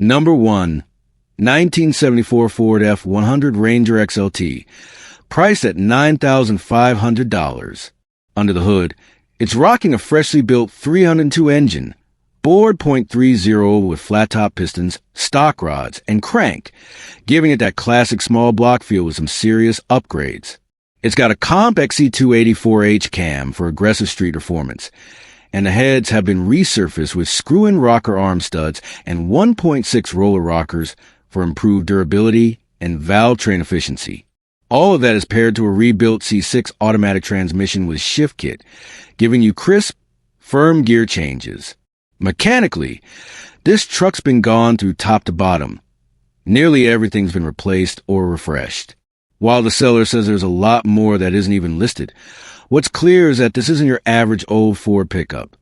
Number 1. 1974 Ford F-100 Ranger XLT. Priced at $9,500. Under the hood, it's rocking a freshly built 302 engine, bored .30 with flat-top pistons, stock rods, and crank, giving it that classic small block feel with some serious upgrades. It's got a comp XE284H cam for aggressive street performance, and the heads have been resurfaced with screw-in rocker arm studs and 1.6 roller rockers for improved durability and valve train efficiency. All of that is paired to a rebuilt C6 automatic transmission with shift kit, giving you crisp, firm gear changes. Mechanically, this truck's been gone through top to bottom. Nearly everything's been replaced or refreshed. While the seller says there's a lot more that isn't even listed, what's clear is that this isn't your average old Ford pickup.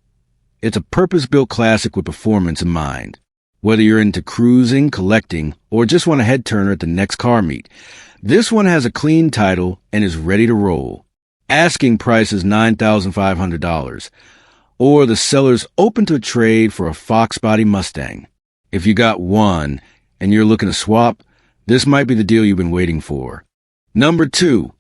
It's a purpose-built classic with performance in mind. Whether you're into cruising, collecting, or just want a head-turner at the next car meet, this one has a clean title and is ready to roll. Asking price is $9,500, or the seller's open to a trade for a Fox body Mustang. If you got one and you're looking to swap, this might be the deal you've been waiting for. Number 2.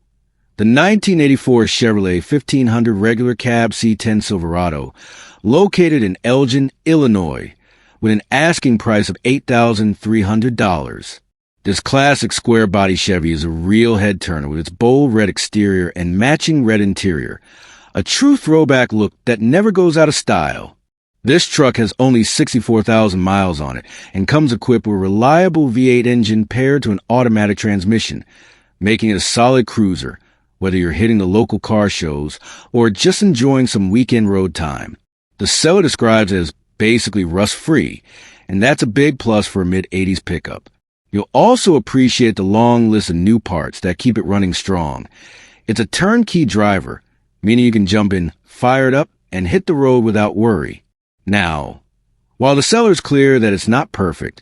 The 1984 Chevrolet 1500 regular cab C10 Silverado, located in Elgin, Illinois, with an asking price of $8,300. This classic square-body Chevy is a real head-turner with its bold red exterior and matching red interior, a true throwback look that never goes out of style. This truck has only 64,000 miles on it and comes equipped with a reliable V8 engine paired to an automatic transmission, making it a solid cruiser, whether you're hitting the local car shows or just enjoying some weekend road time. The seller describes it as basically rust-free, and that's a big plus for a mid-'80s pickup. You'll also appreciate the long list of new parts that keep it running strong. It's a turnkey driver, meaning you can jump in, fire it up, and hit the road without worry. Now, while the seller's clear that it's not perfect,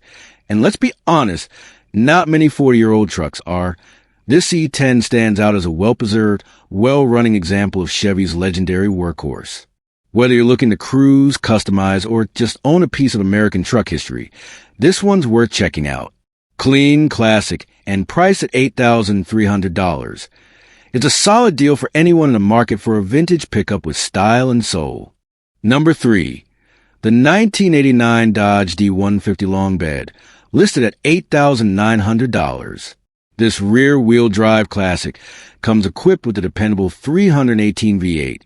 and let's be honest, not many 40-year-old trucks are, this C10 stands out as a well-preserved, well-running example of Chevy's legendary workhorse. Whether you're looking to cruise, customize, or just own a piece of American truck history, this one's worth checking out. Clean, classic, and priced at $8,300. It's a solid deal for anyone in the market for a vintage pickup with style and soul. Number 3. The 1989 Dodge D150 Long Bed, listed at $8,900. This rear-wheel drive classic comes equipped with a dependable 318 V8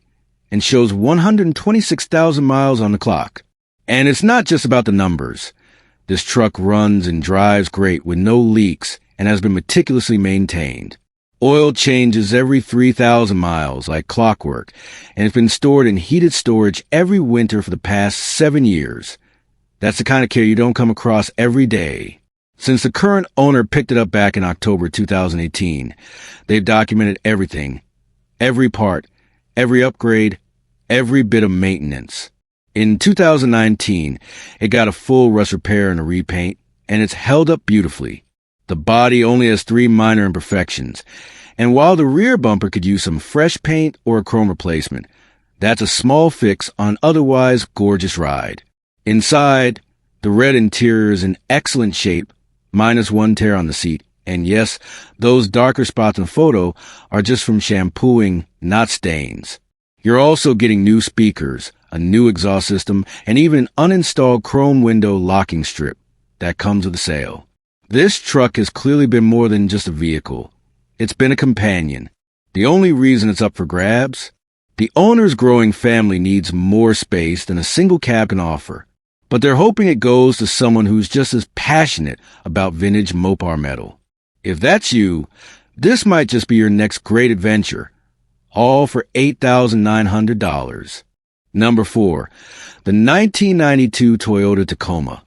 and shows 126,000 miles on the clock. And it's not just about the numbers. This truck runs and drives great with no leaks and has been meticulously maintained. Oil changes every 3,000 miles like clockwork, and it's been stored in heated storage every winter for the past 7 years. That's the kind of care you don't come across every day. Since the current owner picked it up back in October 2018, they've documented everything, every part, every upgrade, every bit of maintenance. In 2019, it got a full rust repair and a repaint, and it's held up beautifully. The body only has 3 minor imperfections, and while the rear bumper could use some fresh paint or a chrome replacement, that's a small fix on an otherwise gorgeous ride. Inside, the red interior is in excellent shape, minus 1 tear on the seat, and yes, those darker spots in the photo are just from shampooing, not stains. You're also getting new speakers, a new exhaust system, and even an uninstalled chrome window locking strip that comes with the sale. This truck has clearly been more than just a vehicle. It's been a companion. The only reason it's up for grabs? The owner's growing family needs more space than a single cab can offer, but they're hoping it goes to someone who's just as passionate about vintage Mopar metal. If that's you, this might just be your next great adventure, all for $8,900. Number 4. The 1992 Toyota Tacoma,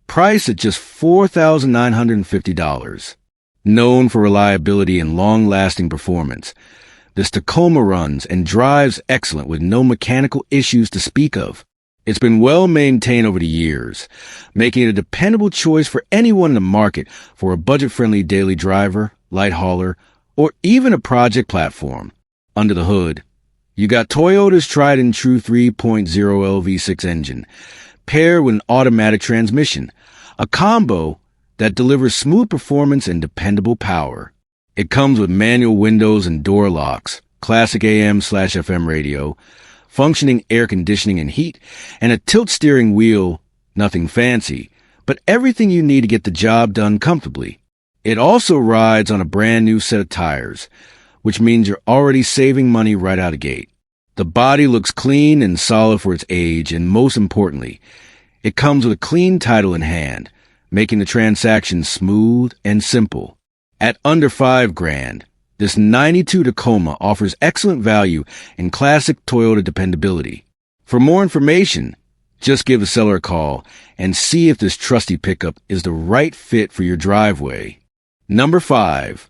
priced at just $4,950. Known for reliability and long-lasting performance, this Tacoma runs and drives excellent with no mechanical issues to speak of. It's been well maintained over the years, making it a dependable choice for anyone in the market for a budget-friendly daily driver, light hauler, or even a project platform. Under the hood, you got Toyota's tried and true 3.0L V6 engine, paired with an automatic transmission, a combo that delivers smooth performance and dependable power. It comes with manual windows and door locks, classic AM/FM radio, functioning air conditioning and heat, and a tilt steering wheel. Nothing fancy, but everything you need to get the job done comfortably. It also rides on a brand new set of tires, which means you're already saving money right out of the gate. The body looks clean and solid for its age, and most importantly, it comes with a clean title in hand, making the transaction smooth and simple. At under $5,000, this 92 Tacoma offers excellent value and classic Toyota dependability. For more information, just give the seller a call and see if this trusty pickup is the right fit for your driveway. Number 5.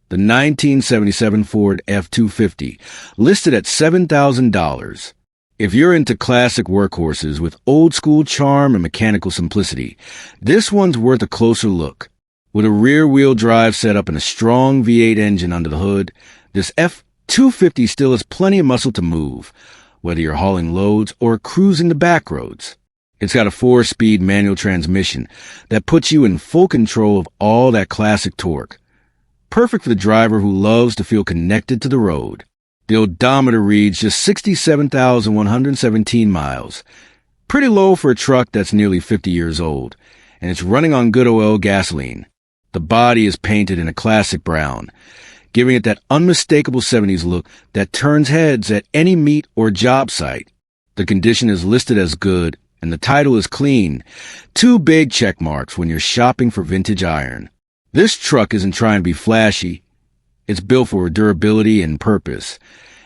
The 1977 Ford F-250, listed at $7,000. If you're into classic workhorses with old-school charm and mechanical simplicity, this one's worth a closer look. With a rear-wheel drive setup and a strong V8 engine under the hood, this F-250 still has plenty of muscle to move, whether you're hauling loads or cruising the back roads. It's got a 4-speed manual transmission that puts you in full control of all that classic torque. Perfect for the driver who loves to feel connected to the road. The odometer reads just 67,117 miles. Pretty low for a truck that's nearly 50 years old, and it's running on good oil gasoline. The body is painted in a classic brown, giving it that unmistakable 70s look that turns heads at any meet or job site. The condition is listed as good, and the title is clean. 2 big check marks when you're shopping for vintage iron. This truck isn't trying to be flashy. It's built for durability and purpose,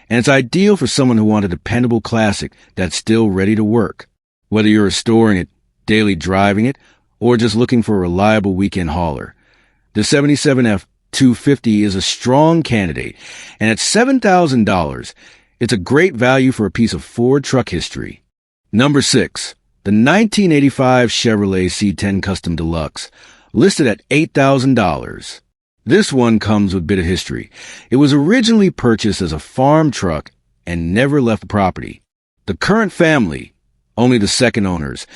and it's ideal for someone who wants a dependable classic that's still ready to work. Whether you're restoring it, daily driving it, or just looking for a reliable weekend hauler, the 77 F-250 is a strong candidate, and at $7,000, it's a great value for a piece of Ford truck history. Number 6. The 1985 Chevrolet C10 Custom Deluxe, listed at $8,000. This one comes with a bit of history. It was originally purchased as a farm truck and never left the property. The current family, only the second owners,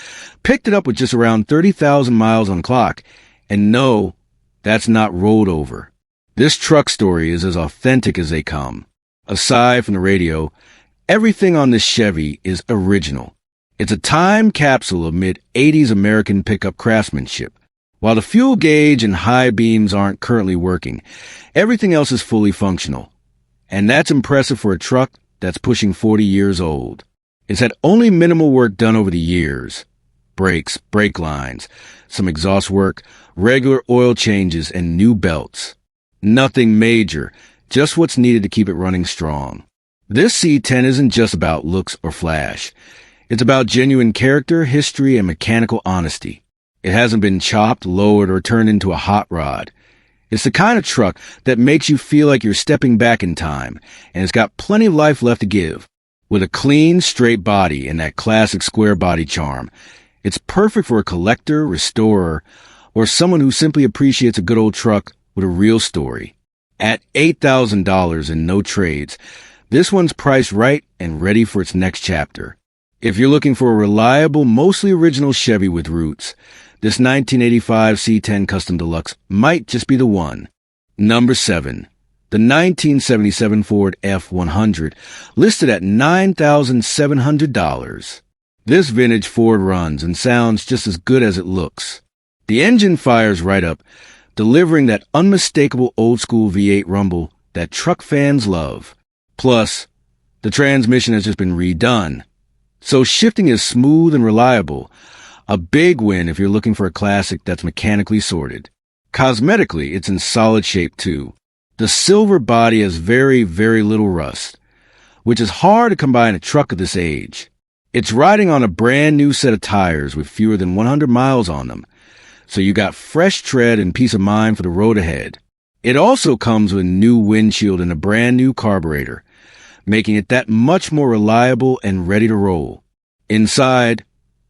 picked it up with just around 30,000 miles on the clock, and no, that's not rolled over. This truck story is as authentic as they come. Aside from the radio, everything on this Chevy is original. It's a time capsule of mid-'80s American pickup craftsmanship. While the fuel gauge and high beams aren't currently working, everything else is fully functional. And that's impressive for a truck that's pushing 40 years old. It's had only minimal work done over the years. Brakes, brake lines, some exhaust work, regular oil changes, and new belts. Nothing major, just what's needed to keep it running strong. This C10 isn't just about looks or flash. It's about genuine character, history, and mechanical honesty. It hasn't been chopped, lowered, or turned into a hot rod. It's the kind of truck that makes you feel like you're stepping back in time, and it's got plenty of life left to give. With a clean, straight body and that classic square body charm, it's perfect for a collector, restorer, or someone who simply appreciates a good old truck with a real story. At $8,000 and no trades, this one's priced right and ready for its next chapter. If you're looking for a reliable, mostly original Chevy with roots, this 1985 C10 Custom Deluxe might just be the one. Number 7. The 1977 Ford F-100, listed at $9,700. This vintage Ford runs and sounds just as good as it looks. The engine fires right up, delivering that unmistakable old-school V8 rumble that truck fans love. Plus, the transmission has just been redone, so shifting is smooth and reliable. A big win if you're looking for a classic that's mechanically sorted. Cosmetically, it's in solid shape too. The silver body has very, very little rust, which is hard to come by in a truck of this age. It's riding on a brand new set of tires with fewer than 100 miles on them, so you got fresh tread and peace of mind for the road ahead. It also comes with a new windshield and a brand new carburetor, making it that much more reliable and ready to roll. Inside,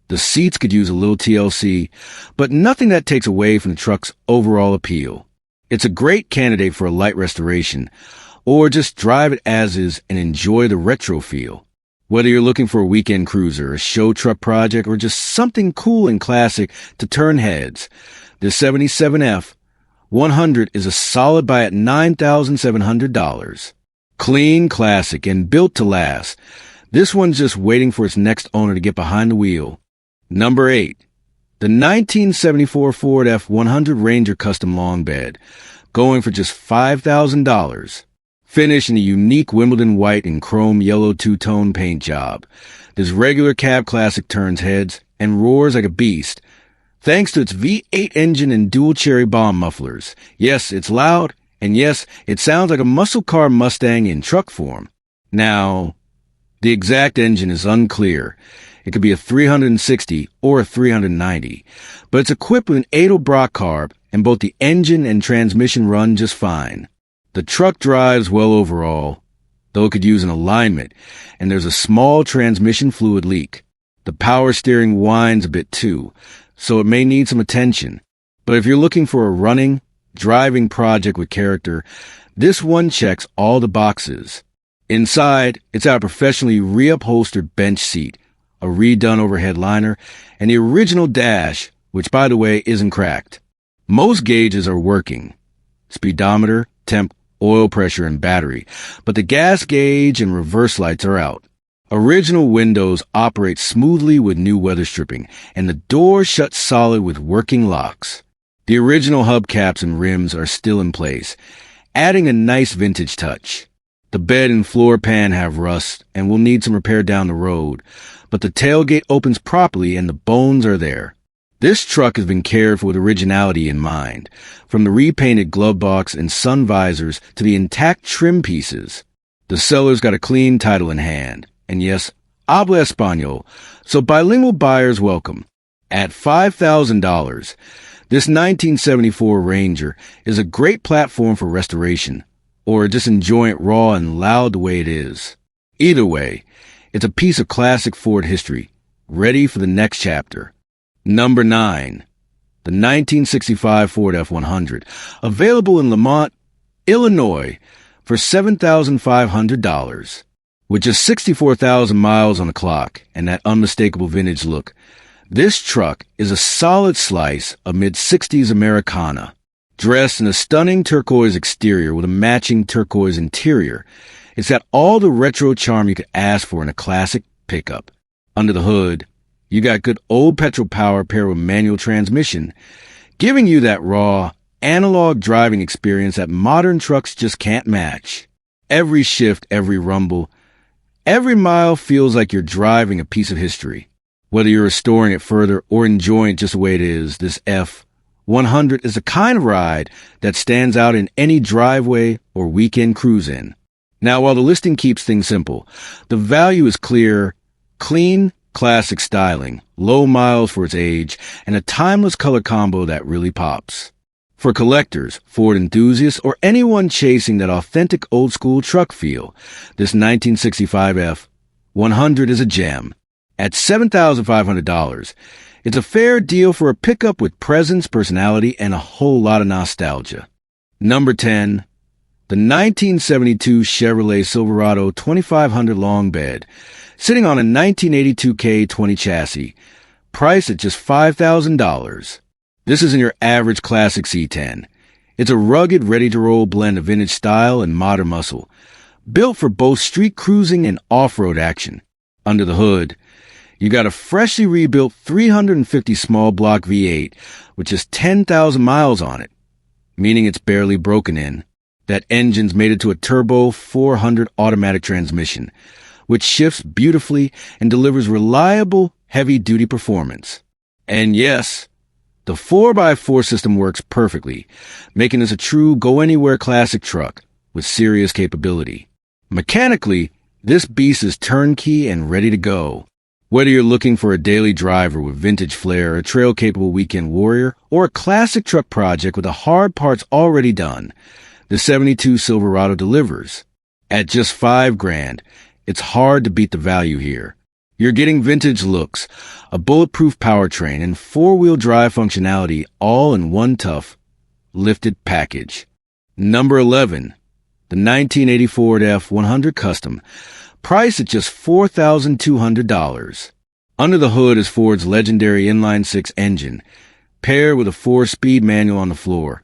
the seats could use a little TLC, but nothing that takes away from the truck's overall appeal. It's a great candidate for a light restoration, or just drive it as is and enjoy the retro feel. Whether you're looking for a weekend cruiser, a show truck project, or just something cool and classic to turn heads, this 77F 100 is a solid buy at $9,700. Clean, classic, and built to last. This one's just waiting for its next owner to get behind the wheel. Number 8. The 1974 Ford F-100 Ranger Custom Long Bed, going for just $5,000. Finished in a unique Wimbledon white and chrome yellow two-tone paint job. This regular cab classic turns heads and roars like a beast, thanks to its V8 engine and dual cherry bomb mufflers. Yes, it's loud, and yes, it sounds like a muscle car Mustang in truck form. Now, the exact engine is unclear. It could be a 360 or a 390, but it's equipped with an Edelbrock carb, and both the engine and transmission run just fine. The truck drives well overall, though it could use an alignment, and there's a small transmission fluid leak. The power steering whines a bit too, so it may need some attention. But if you're looking for a running, driving project with character, this one checks all the boxes. Inside, it's our professionally reupholstered bench seat, a redone overhead liner, and the original dash, which by the way isn't cracked. Most gauges are working. Speedometer, temp, oil pressure, and battery, but the gas gauge and reverse lights are out. Original windows operate smoothly with new weather stripping, and the door shuts solid with working locks. The original hubcaps and rims are still in place, adding a nice vintage touch. The bed and floor pan have rust and will need some repair down the road, but the tailgate opens properly and the bones are there. This truck has been cared for with originality in mind, from the repainted glove box and sun visors to the intact trim pieces. The seller's got a clean title in hand, and yes, habla español, so bilingual buyers welcome. At $5,000, this 1974 Ranger is a great platform for restoration, or just enjoy it raw and loud the way it is. Either way, it's a piece of classic Ford history, ready for the next chapter. Number 9. The 1965 Ford F-100, available in Lamont, Illinois, for $7,500. With just 64,000 miles on the clock and that unmistakable vintage look, this truck is a solid slice of mid-60s Americana. Dressed in a stunning turquoise exterior with a matching turquoise interior, it's got all the retro charm you could ask for in a classic pickup. Under the hood, you got good old petrol power paired with manual transmission, giving you that raw, analog driving experience that modern trucks just can't match. Every shift, every rumble, every mile feels like you're driving a piece of history. Whether you're restoring it further or enjoying it just the way it is, this F-100 is the kind of ride that stands out in any driveway or weekend cruise in. Now, while the listing keeps things simple, the value is clear, clean, classic styling, low miles for its age, and a timeless color combo that really pops. For collectors, Ford enthusiasts, or anyone chasing that authentic old-school truck feel, this 1965 F-100 is a gem. At $7,500, it's a fair deal for a pickup with presence, personality, and a whole lot of nostalgia. Number 10. The 1972 Chevrolet Silverado 2500 long bed, sitting on a 1982 K20 chassis, priced at just $5,000. This isn't your average classic C10. It's a rugged, ready-to-roll blend of vintage style and modern muscle, built for both street cruising and off-road action. Under the hood, you got a freshly rebuilt 350 small block V8 with just 10,000 miles on it, meaning it's barely broken in. That engine's made it to a turbo 400 automatic transmission, which shifts beautifully and delivers reliable, heavy-duty performance. And yes, the 4x4 system works perfectly, making this a true go-anywhere classic truck with serious capability. Mechanically, this beast is turnkey and ready to go. Whether you're looking for a daily driver with vintage flair, a trail-capable weekend warrior, or a classic truck project with the hard parts already done, the 72 Silverado delivers. At just $5,000, it's hard to beat the value here. You're getting vintage looks, a bulletproof powertrain, and four-wheel drive functionality all in one tough, lifted package. Number 11. The 1980 Ford F-100 Custom, Price at just $4,200. Under the hood is Ford's legendary inline-six engine, paired with a 4-speed manual on the floor,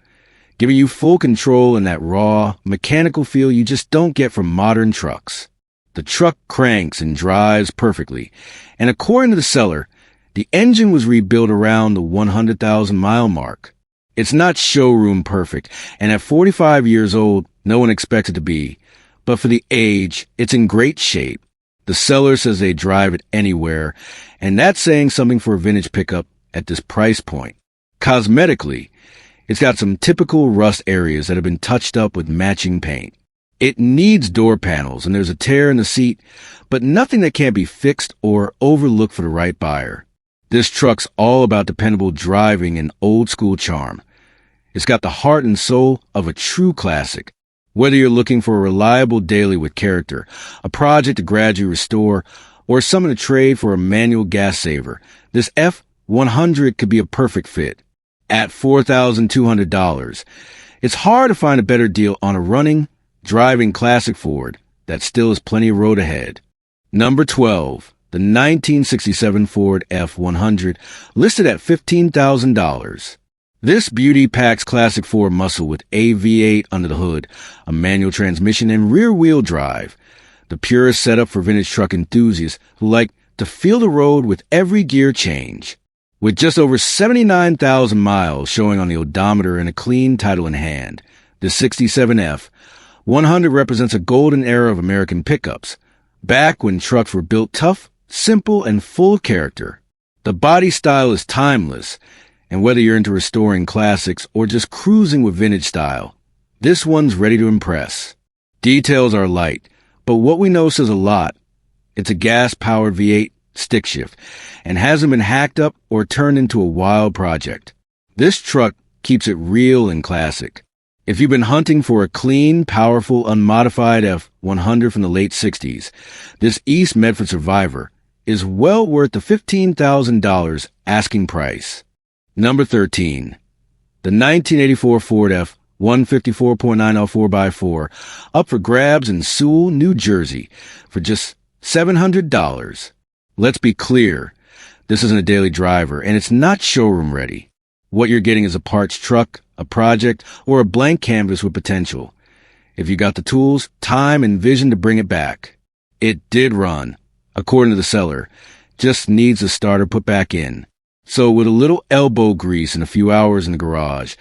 giving you full control and that raw, mechanical feel you just don't get from modern trucks. The truck cranks and drives perfectly, and according to the seller, the engine was rebuilt around the 100,000-mile mark. It's not showroom perfect, and at 45 years old, no one expects it to be. But for the age, it's in great shape. The seller says they drive it anywhere, and that's saying something for a vintage pickup at this price point. Cosmetically, it's got some typical rust areas that have been touched up with matching paint. It needs door panels, and there's a tear in the seat, but nothing that can't be fixed or overlooked for the right buyer. This truck's all about dependable driving and old-school charm. It's got the heart and soul of a true classic. Whether you're looking for a reliable daily with character, a project to gradually restore, or someone to trade for a manual gas saver, this F100 could be a perfect fit. At $4,200, it's hard to find a better deal on a running, driving classic Ford that still has plenty of road ahead. Number 12, the 1967 Ford F100, listed at $15,000. This beauty packs classic Ford muscle with a V8 under the hood, a manual transmission, and rear-wheel drive. The purest setup for vintage truck enthusiasts who like to feel the road with every gear change. With just over 79,000 miles showing on the odometer and a clean title in hand, the 67 F100 represents a golden era of American pickups, back when trucks were built tough, simple, and full of character. The body style is timeless, and whether you're into restoring classics or just cruising with vintage style, this one's ready to impress. Details are light, but what we know says a lot. It's a gas-powered V8 stick shift and hasn't been hacked up or turned into a wild project. This truck keeps it real and classic. If you've been hunting for a clean, powerful, unmodified F100 from the late 60s, this East Medford Survivor is well worth the $15,000 asking price. Number 13, the 1984 Ford F-154.9 4x4, up for grabs in Sewell, New Jersey, for just $700. Let's be clear, this isn't a daily driver, and it's not showroom ready. What you're getting is a parts truck, a project, or a blank canvas with potential. If you got the tools, time, and vision to bring it back. It did run, according to the seller, just needs a starter put back in. So with a little elbow grease and a few hours in the garage,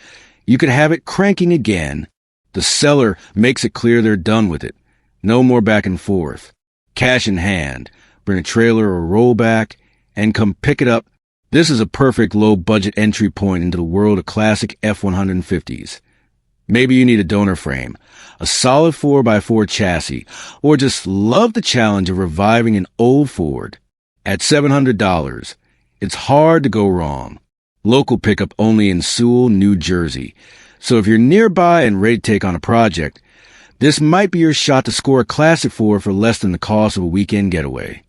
you could have it cranking again. The seller makes it clear they're done with it. No more back and forth. Cash in hand. Bring a trailer or rollback and come pick it up. This is a perfect low-budget entry point into the world of classic F-150s. Maybe you need a donor frame, a solid 4x4 chassis, or just love the challenge of reviving an old Ford. At $700, it's hard to go wrong. Local pickup only in Sewell, New Jersey. So if you're nearby and ready to take on a project, this might be your shot to score a classic Ford for less than the cost of a weekend getaway.